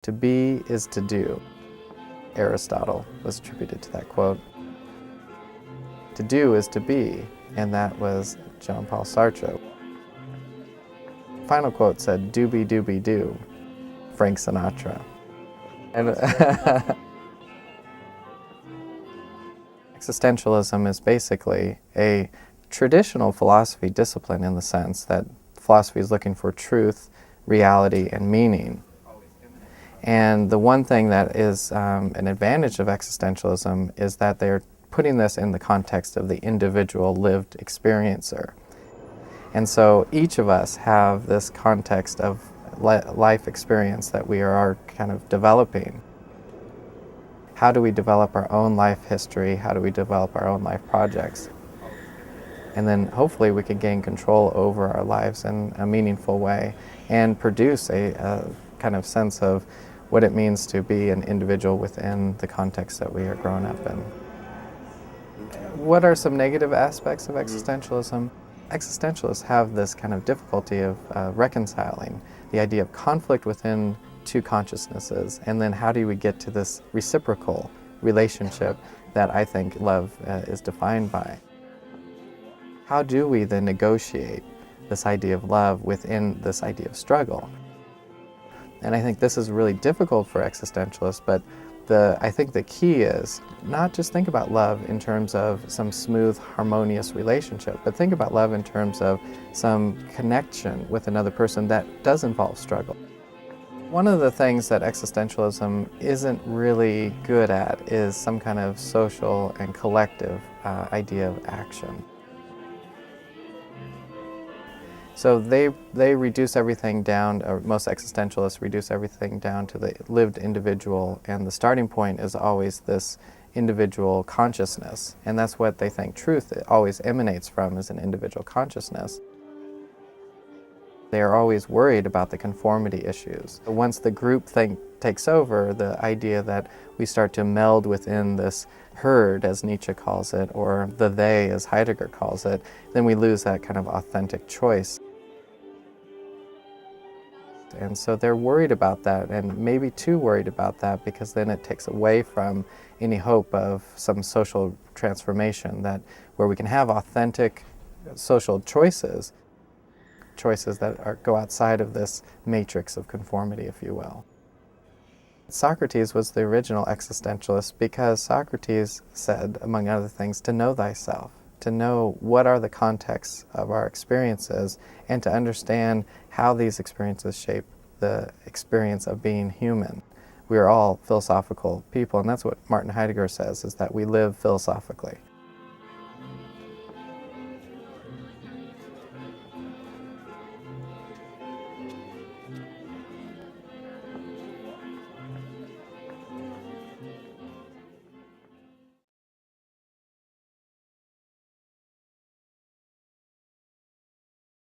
To be is to do. Aristotle was attributed to that quote. To do is to be, and that was Jean-Paul Sartre. Final quote said, "Doobie doobie doo," Frank Sinatra. And existentialism is basically a traditional philosophy discipline in the sense that philosophy is looking for truth, reality, and meaning. And the one thing that is an advantage of existentialism is that they're putting this in the context of the individual lived experiencer. And so each of us have this context of life experience that we are kind of developing. How do we develop our own life history? How do we develop our own life projects? And then hopefully we can gain control over our lives in a meaningful way and produce a kind of sense of what it means to be an individual within the context that we are growing up in. What are some negative aspects of existentialism? Existentialists have this kind of difficulty of reconciling the idea of conflict within two consciousnesses, and then how do we get to this reciprocal relationship that I think love is defined by. How do we then negotiate this idea of love within this idea of struggle? And I think this is really difficult for existentialists, but I think the key is not just think about love in terms of some smooth, harmonious relationship, but think about love in terms of some connection with another person that does involve struggle. One of the things that existentialism isn't really good at is some kind of social and collective idea of action. So they reduce everything down, or most existentialists reduce everything down to the lived individual, and the starting point is always this individual consciousness, and that's what they think truth always emanates from, is an individual consciousness. They are always worried about the conformity issues. Once the group thing takes over, the idea that we start to meld within this herd, as Nietzsche calls it, or the they, as Heidegger calls it, then we lose that kind of authentic choice. And so they're worried about that, and maybe too worried about that, because then it takes away from any hope of some social transformation, that where we can have authentic social choices that go outside of this matrix of conformity, if you will. Socrates was the original existentialist because Socrates said, among other things, to know thyself, to know what are the contexts of our experiences, and to understand how these experiences shape the experience of being human. We are all philosophical people, and that's what Martin Heidegger says, is that we live philosophically.